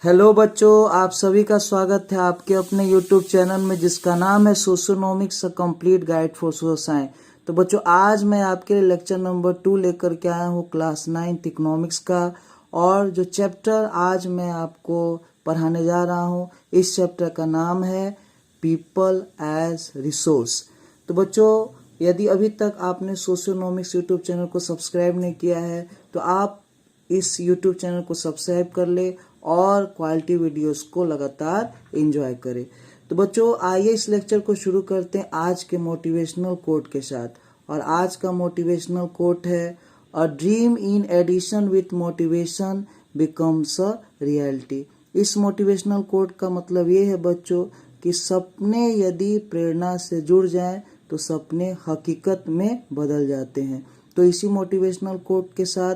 Hello बच्चों, आप सभी का स्वागत है आपके अपने यूट्यूब चैनल में जिसका नाम है socionomics complete guide for social science. तो बच्चों, आज मैं आपके लिए लेक्चर नंबर 2 लेकर के आया हूँ क्लास 9 इकोनॉमिक्स का। और जो चैप्टर आज मैं आपको पढ़ाने जा रहा हूँ, इस चैप्टर का नाम है पीपल एज रिसोर्स। तो बच्चों, यदि अभी तक आपने सोशियोनॉमिक्स यूट्यूब चैनल को सब्सक्राइब नहीं किया है तो आप इस यूट्यूब चैनल को सब्सक्राइब कर ले और क्वालिटी वीडियोस को लगातार एंजॉय करें। तो बच्चों, आइए इस लेक्चर को शुरू करते हैं आज के मोटिवेशनल कोट के साथ। और आज का मोटिवेशनल कोट है, a dream in addition with motivation becomes a reality. इस मोटिवेशनल कोट का मतलब ये है बच्चों कि सपने यदि प्रेरणा से जुड़ जाएं तो सपने हकीकत में बदल जाते हैं। तो इसी मोटिवेशनल कोट के साथ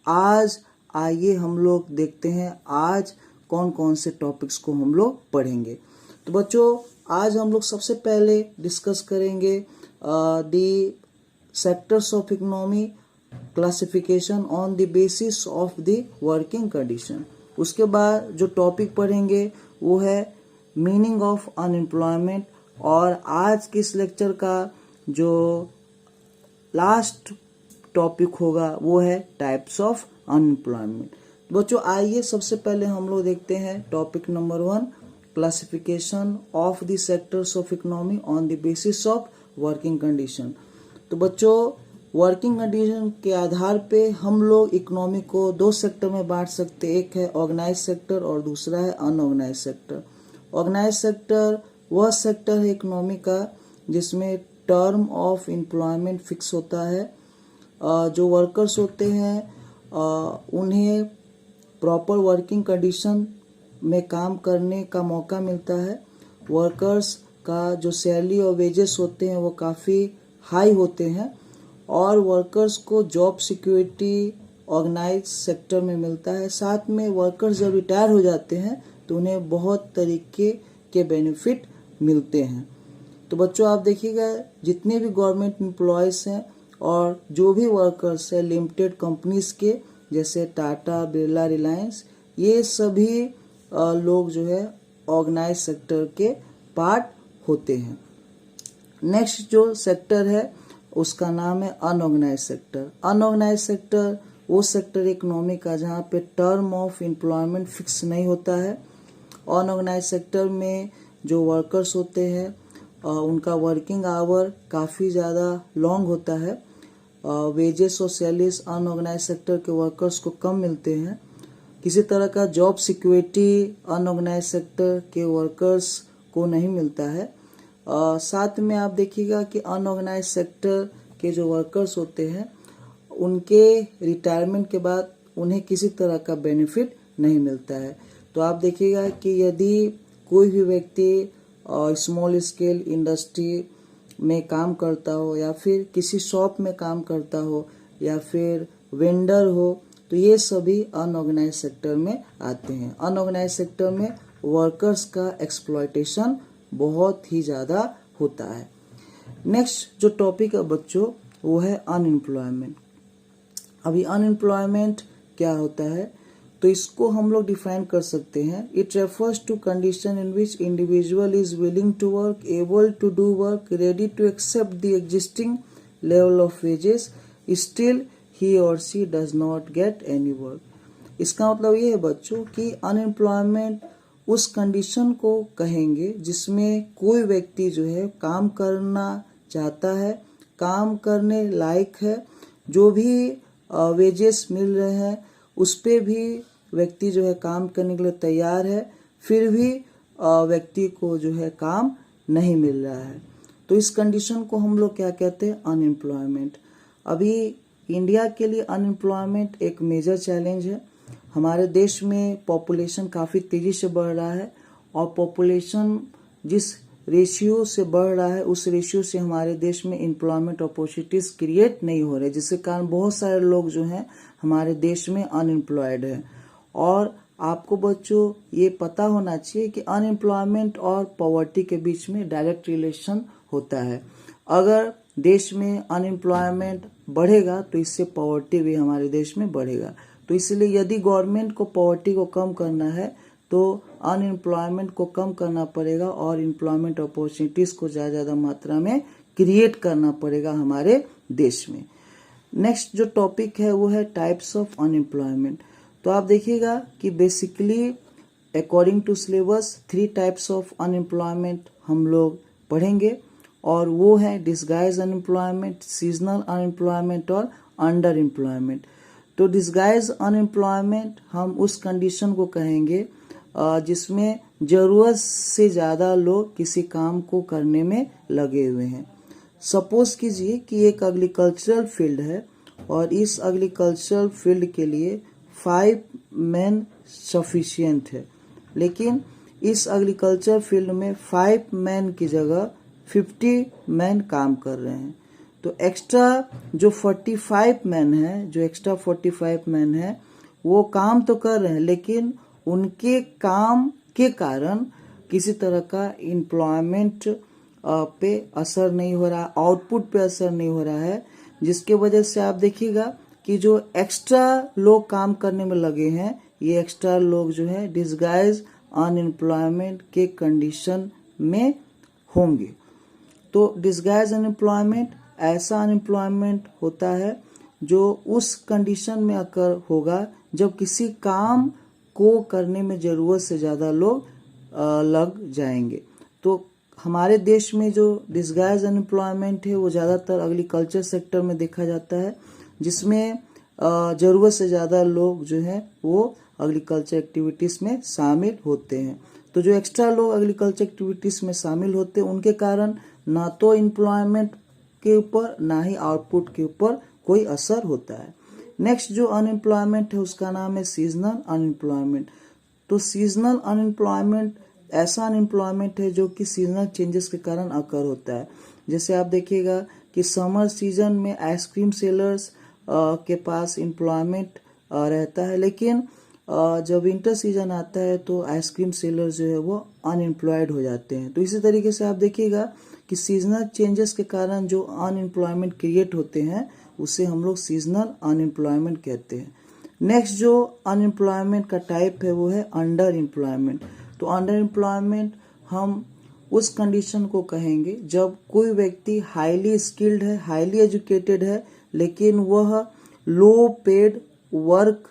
आज आइए हम लोग देखते हैं आज कौन कौन से टॉपिक्स को हम लोग पढ़ेंगे। तो बच्चों, आज हम लोग सबसे पहले डिस्कस करेंगे the sectors of economy classification on the basis of the working condition. उसके बाद जो टॉपिक पढ़ेंगे वो है मीनिंग ऑफ अनएम्प्लॉयमेंट। और आज के इस लेक्चर का जो लास्ट टॉपिक होगा वो है टाइप्स ऑफ अनएम्प्लॉयमेंट। बच्चों, आइए सबसे पहले हम लोग देखते हैं topic number 1, classification of the sectors of economy on the basis of working condition. तो बच्चों, वर्किंग कंडीशन के आधार पे हम लोग इकोनॉमी को दो सेक्टर में बांट सकते हैं, एक है ऑर्गेनाइज सेक्टर और दूसरा है अनऑर्गेनाइज सेक्टर। ऑर्गेनाइज सेक्टर वह सेक्टर है इकोनॉमी का जिसमें टर्म ऑफ एम्प्लॉयमेंट फिक्स होता है। जो वर्कर्स होते हैं उन्हें प्रॉपर वर्किंग कंडीशन में काम करने का मौका मिलता है। वर्कर्स का जो सैलरी और वेजेस होते हैं वो काफ़ी हाई होते हैं और वर्कर्स को जॉब सिक्योरिटी ऑर्गेनाइज सेक्टर में मिलता है। साथ में वर्कर्स जब रिटायर हो जाते हैं तो उन्हें बहुत तरीके के बेनिफिट मिलते हैं। तो बच्चों, आप देखिएगा जितने भी गवर्नमेंट एम्प्लॉयज़ हैं और जो भी वर्कर्स है लिमिटेड कंपनीज के जैसे टाटा, बिरला, रिलायंस, ये सभी लोग जो है ऑर्गेनाइज सेक्टर के पार्ट होते हैं। नेक्स्ट जो सेक्टर है उसका नाम है अनऑर्गेनाइज सेक्टर। अनऑर्गेनाइज सेक्टर वो सेक्टर इकोनॉमी का जहाँ पे टर्म ऑफ एम्प्लॉयमेंट फिक्स नहीं होता है। अनऑर्गेनाइज सेक्टर में जो वर्कर्स होते हैं उनका वर्किंग आवर काफ़ी ज़्यादा लॉन्ग होता है। वेजेस और सैलरीज अनऑर्गेनाइज सेक्टर के वर्कर्स को कम मिलते हैं। किसी तरह का जॉब सिक्योरिटी अनऑर्गेनाइज सेक्टर के वर्कर्स को नहीं मिलता है। साथ में आप देखिएगा कि अनऑर्गेनाइज सेक्टर के जो वर्कर्स होते हैं उनके रिटायरमेंट के बाद उन्हें किसी तरह का बेनिफिट नहीं मिलता है। तो आप देखिएगा कि यदि कोई भी व्यक्ति स्मॉल स्केल इंडस्ट्री में काम करता हो या फिर किसी शॉप में काम करता हो या फिर वेंडर हो तो ये सभी अनऑर्गेनाइज सेक्टर में आते हैं। अनऑर्गेनाइज सेक्टर में वर्कर्स का एक्सप्लॉयटेशन बहुत ही ज़्यादा होता है। नेक्स्ट जो टॉपिक है बच्चों वो है अनएम्प्लॉयमेंट। अभी अनएम्प्लॉयमेंट क्या होता है तो इसको हम लोग डिफाइन कर सकते हैं, it refers to condition in which individual is willing to work, able to do work, ready to accept the existing level of wages, still he और she does not get any work. इसका मतलब ये है बच्चों कि unemployment उस condition को कहेंगे जिसमें कोई व्यक्ति जो है काम करना चाहता है, काम करने लायक है, जो भी वेजेस मिल रहे हैं उस पे भी व्यक्ति जो है काम करने के लिए तैयार है, फिर भी व्यक्ति को जो है काम नहीं मिल रहा है। तो इस कंडीशन को हम लोग क्या कहते हैं, अनएम्प्लॉयमेंट। अभी इंडिया के लिए अनएम्प्लॉयमेंट एक मेजर चैलेंज है। हमारे देश में पॉपुलेशन काफ़ी तेज़ी से बढ़ रहा है और पॉपुलेशन जिस रेशियो से बढ़ रहा है उस रेशियो से हमारे देश में एम्प्लॉयमेंट अपॉर्चुनिटीज़ क्रिएट नहीं हो रहे, जिसके कारण बहुत सारे लोग जो हैं हमारे देश में अनएम्प्लॉयड है। और आपको बच्चों ये पता होना चाहिए कि अनएम्प्लॉयमेंट और पॉवर्टी के बीच में डायरेक्ट रिलेशन होता है। अगर देश में अनएम्प्लॉयमेंट बढ़ेगा तो इससे पॉवर्टी भी हमारे देश में बढ़ेगा। तो इसलिए यदि गवर्नमेंट को पॉवर्टी को कम करना है तो अनएम्प्लॉयमेंट को कम करना पड़ेगा और एम्प्लॉयमेंट अपॉर्चुनिटीज को ज़्यादा मात्रा में क्रिएट करना पड़ेगा हमारे देश में। नेक्स्ट जो टॉपिक है वो है टाइप्स ऑफ अनएम्प्लॉयमेंट। तो आप देखिएगा कि basically according to syllabus 3 types of unemployment हम लोग पढ़ेंगे, और वो है डिस्गाइज अनएम्प्लॉयमेंट, सीजनल अनएम्प्लॉयमेंट और अंडर एम्प्लॉयमेंट। तो डिस्गाइज अनएम्प्लॉयमेंट हम उस कंडीशन को कहेंगे जिसमें ज़रूरत से ज़्यादा लोग किसी काम को करने में लगे हुए हैं। सपोज कीजिए कि एक एग्रीकल्चरल फील्ड है और इस एग्रीकल्चरल फील्ड के लिए 5 मैन सफिशिएंट है, लेकिन इस एग्रीकल्चर फील्ड में 5 मैन की जगह 50 मैन काम कर रहे हैं। तो एक्स्ट्रा जो 45 मैन है वो काम तो कर रहे हैं, लेकिन उनके काम के कारण किसी तरह का एम्प्लॉयमेंट पे असर नहीं हो रहा, आउटपुट पे असर नहीं हो रहा है, जिसके वजह से आप देखिएगा कि जो एक्स्ट्रा लोग काम करने में लगे हैं, ये एक्स्ट्रा लोग जो है डिस्गाइज अनएम्प्लॉयमेंट के कंडीशन में होंगे। तो डिस्गाइज अनएम्प्लॉयमेंट ऐसा अनएम्प्लॉयमेंट होता है जो उस कंडीशन में अकर होगा जब किसी काम को करने में ज़रूरत से ज़्यादा लोग लग जाएंगे। तो हमारे देश में जो डिस्गाइज अनएम्प्लॉयमेंट है वो ज़्यादातर एग्रीकल्चर सेक्टर में देखा जाता है, जिसमें ज़रूरत से ज़्यादा लोग जो है वो एग्रीकल्चर एक्टिविटीज़ में शामिल होते हैं। तो जो एक्स्ट्रा लोग एग्रीकल्चर एक्टिविटीज़ में शामिल होते हैं उनके कारण ना तो एम्प्लॉयमेंट के ऊपर ना ही आउटपुट के ऊपर कोई असर होता है। नेक्स्ट जो अनएम्प्लॉयमेंट है उसका नाम है सीजनल अनएम्प्लॉयमेंट। तो सीजनल अनएम्प्लॉयमेंट ऐसा अनएम्प्लॉयमेंट है जो कि सीजनल चेंजेस के कारण अकर होता है। जैसे आप देखिएगा कि समर सीजन में आइसक्रीम सेलर्स के पास एम्प्लॉयमेंट रहता है, लेकिन जब विंटर सीजन आता है तो आइसक्रीम सेलर जो है वो अनएम्प्लॉयड हो जाते हैं। तो इसी तरीके से आप देखिएगा कि सीजनल चेंजेस के कारण जो अनएम्प्लॉयमेंट क्रिएट होते हैं उसे हम लोग सीजनल अनएम्प्लॉयमेंट कहते हैं। नेक्स्ट जो अनएम्प्लॉयमेंट का टाइप है वो है अंडर एम्प्लॉयमेंट। तो अंडर एम्प्लॉयमेंट हम उस कंडीशन को कहेंगे जब कोई व्यक्ति हाईली स्किल्ड है, हाईली एजुकेटेड है, लेकिन वह लो पेड वर्क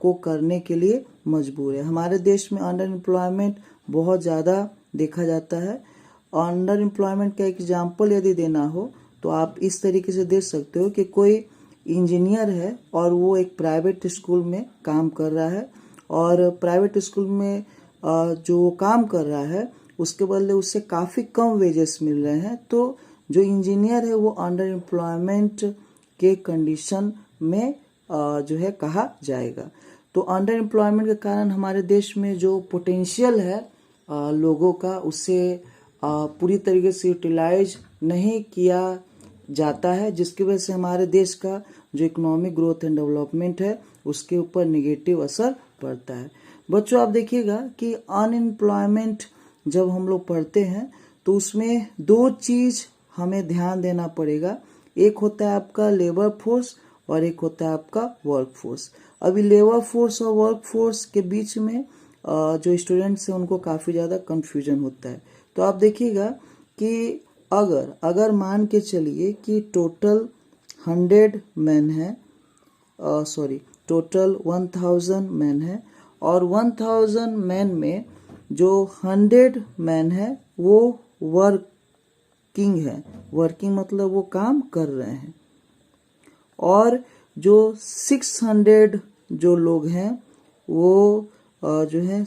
को करने के लिए मजबूर है। हमारे देश में अंडर एम्प्लॉयमेंट बहुत ज़्यादा देखा जाता है। अंडर एम्प्लॉयमेंट का एग्जाम्पल यदि देना हो तो आप इस तरीके से दे सकते हो कि कोई इंजीनियर है और वो एक प्राइवेट स्कूल में काम कर रहा है, और प्राइवेट स्कूल में जो काम कर रहा है उसके बदले उससे काफ़ी कम वेजेस मिल रहे हैं। तो जो इंजीनियर है वो अंडर एम्प्लॉयमेंट के कंडीशन में जो है कहा जाएगा। तो अंडर एम्प्लॉयमेंट के कारण हमारे देश में जो पोटेंशियल है लोगों का उससे पूरी तरीके से यूटिलाइज नहीं किया जाता है, जिसकी वजह से हमारे देश का जो इकोनॉमिक ग्रोथ एंड डेवलपमेंट है उसके ऊपर नेगेटिव असर पड़ता है। बच्चों आप देखिएगा कि अनएम्प्लॉयमेंट जब हम लोग पढ़ते हैं तो उसमें 2 चीज़ हमें ध्यान देना पड़ेगा। एक होता है आपका लेबर फोर्स और एक होता है आपका वर्क फोर्स। अभी लेबर फोर्स और वर्क फोर्स के बीच में जो स्टूडेंट्स हैं उनको काफ़ी ज़्यादा कंफ्यूजन होता है। तो आप देखिएगा कि अगर मान के चलिए कि टोटल 100 मैन है, टोटल 1000 मैन है, और 1000 मैन में जो 100 मैन है वो वर्किंग है। वर्किंग मतलब वो काम कर रहे हैं, और जो 600 जो लोग हैं वो जो है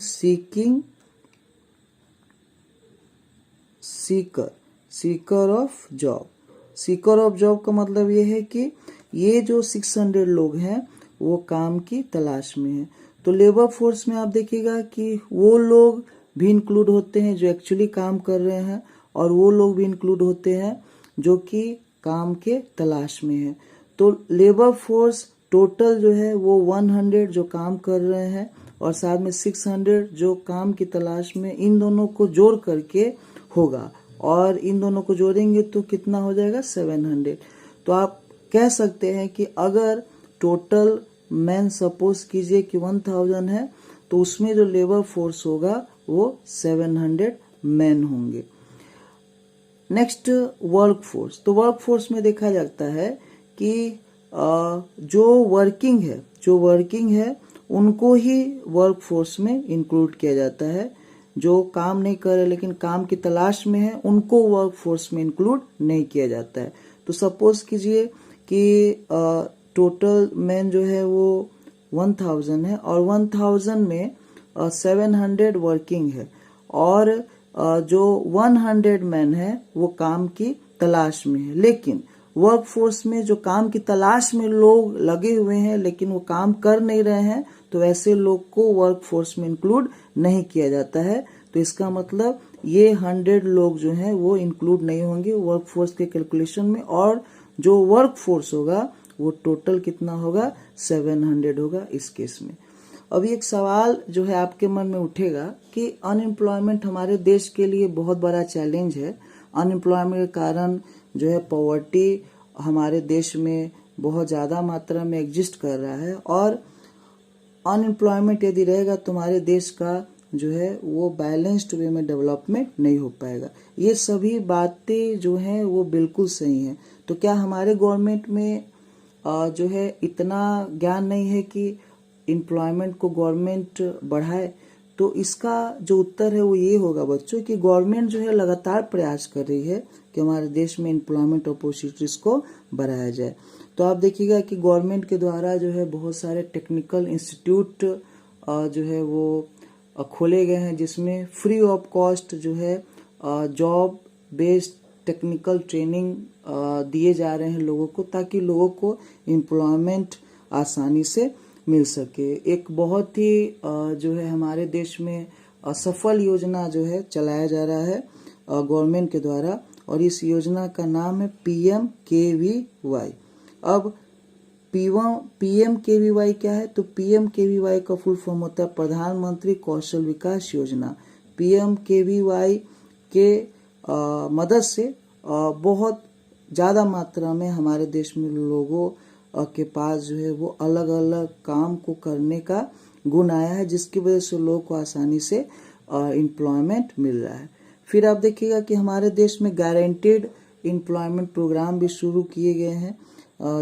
सीकर ऑफ जॉब का मतलब ये है कि ये जो 600 लोग हैं वो काम की तलाश में हैं। तो लेबर फोर्स में आप देखिएगा कि वो लोग भी इंक्लूड होते हैं जो एक्चुअली काम कर रहे हैं, और वो लोग भी इंक्लूड होते हैं जो कि काम के तलाश में है। तो लेबर फोर्स टोटल जो है वो 100 जो काम कर रहे हैं और साथ में 600 जो काम की तलाश में, इन दोनों को जोड़ करके होगा, और इन दोनों को जोड़ेंगे तो कितना हो जाएगा 700। तो आप कह सकते हैं कि अगर टोटल मैन सपोज कीजिए कि 1000 है तो उसमें जो लेबर फोर्स होगा वो 700 मैन होंगे। नेक्स्ट वर्क फोर्स, तो वर्क फोर्स में देखा जाता है कि जो वर्किंग है उनको ही वर्क फोर्स में इंक्लूड किया जाता है। जो काम नहीं कर रहे लेकिन काम की तलाश में है उनको वर्क फोर्स में इंक्लूड नहीं किया जाता है। तो सपोज कीजिए कि टोटल मैन जो है वो 1000 है और 1000 में 700 वर्किंग है और जो 100 मैन है वो काम की तलाश में है। लेकिन वर्क फोर्स में जो काम की तलाश में लोग लगे हुए हैं लेकिन वो काम कर नहीं रहे हैं, तो ऐसे लोग को वर्क फोर्स में इंक्लूड नहीं किया जाता है। तो इसका मतलब ये 100 लोग जो हैं वो इंक्लूड नहीं होंगे वर्क फोर्स के कैलकुलेशन में, और जो वर्क फोर्स होगा वो टोटल कितना होगा 700 होगा इस केस में। अभी एक सवाल जो है आपके मन में उठेगा कि अनएम्प्लॉयमेंट हमारे देश के लिए बहुत बड़ा चैलेंज है। अनएम्प्लॉयमेंट के कारण जो है पॉवर्टी हमारे देश में बहुत ज़्यादा मात्रा में एग्जिस्ट कर रहा है, और अनएम्प्लॉयमेंट यदि रहेगा तो हमारे देश का जो है वो बैलेंस्ड वे में डेवलपमेंट नहीं हो पाएगा। ये सभी बातें जो हैं वो बिल्कुल सही हैं। तो क्या हमारे गवर्नमेंट में जो है इतना ज्ञान नहीं है कि एम्प्लॉयमेंट को गवर्नमेंट बढ़ाए? तो इसका जो उत्तर है वो ये होगा बच्चों कि गवर्नमेंट जो है लगातार प्रयास कर रही है कि हमारे देश में एम्प्लॉयमेंट अपॉर्चुनिटीज को बढ़ाया जाए। तो आप देखिएगा कि गवर्नमेंट के द्वारा जो है बहुत सारे टेक्निकल इंस्टीट्यूट जो है वो खोले गए हैं, जिसमें फ्री ऑफ कॉस्ट जो है जॉब बेस्ड टेक्निकल ट्रेनिंग दिए जा रहे हैं लोगों को, ताकि लोगों को एम्प्लॉयमेंट आसानी से मिल सके। एक बहुत ही जो है हमारे देश में सफल योजना जो है चलाया जा रहा है गवर्नमेंट के द्वारा, और इस योजना का नाम है PMKVY। अब PMKVY क्या है? तो PMKVY का फुल फॉर्म होता है प्रधानमंत्री कौशल विकास योजना। PMKVY के मदद से बहुत ज़्यादा मात्रा में हमारे देश में लोगों के पास जो है वो अलग अलग काम को करने का गुण आया है, जिसकी वजह से लोगों को आसानी से एम्प्लॉयमेंट मिल रहा है। फिर आप देखिएगा कि हमारे देश में गारंटेड एम्प्लॉयमेंट प्रोग्राम भी शुरू किए गए हैं।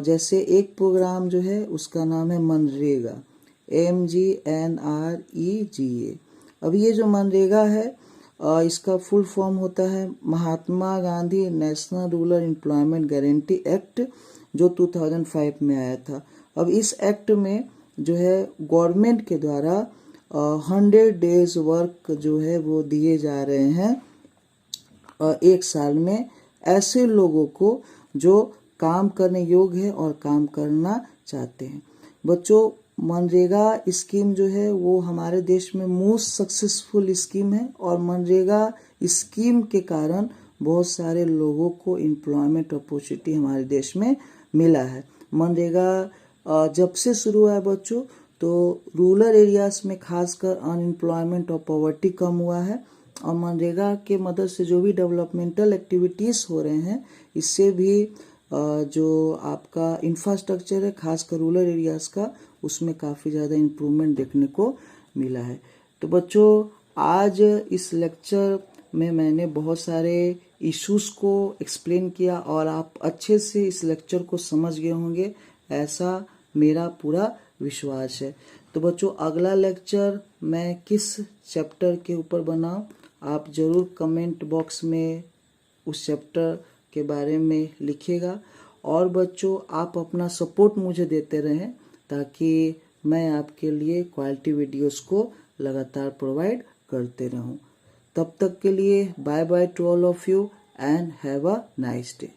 जैसे एक प्रोग्राम जो है उसका नाम है मनरेगा, MGNREGA। अब ये जो मनरेगा है इसका फुल फॉर्म होता है Mahatma Gandhi national rural employment guarantee act, जो 2005 में आया था। अब इस एक्ट में जो है गवर्नमेंट के द्वारा 100 डेज वर्क जो है वो दिए जा रहे हैं एक साल में ऐसे लोगों को जो काम करने योग्य है और काम करना चाहते हैं। बच्चों, मनरेगा स्कीम जो है वो हमारे देश में मोस्ट सक्सेसफुल स्कीम है, और मनरेगा स्कीम के कारण बहुत सारे लोगों को एम्प्लॉयमेंट अपॉर्चुनिटी हमारे देश में मिला है। मनरेगा जब से शुरू हुआ है बच्चों, तो रूरल एरियाज में खासकर अनएम्प्लॉयमेंट और पॉवर्टी कम हुआ है, और मनरेगा के मदद से जो भी डेवलपमेंटल एक्टिविटीज़ हो रहे हैं, इससे भी जो आपका इंफ्रास्ट्रक्चर है खासकर रूरल एरियाज का, उसमें काफ़ी ज़्यादा इम्प्रूवमेंट देखने को मिला है। तो बच्चों, आज इस लेक्चर में मैंने बहुत सारे इश्यूज़ को एक्सप्लेन किया और आप अच्छे से इस लेक्चर को समझ गए होंगे, ऐसा मेरा पूरा विश्वास है। तो बच्चों, अगला लेक्चर मैं किस चैप्टर के ऊपर बनाऊं, आप ज़रूर कमेंट बॉक्स में उस चैप्टर के बारे में लिखिएगा। और बच्चों, आप अपना सपोर्ट मुझे देते रहें ताकि मैं आपके लिए क्वालिटी वीडियोस को लगातार प्रोवाइड करते रहूं। तब तक के लिए bye bye to all of you and have a nice day.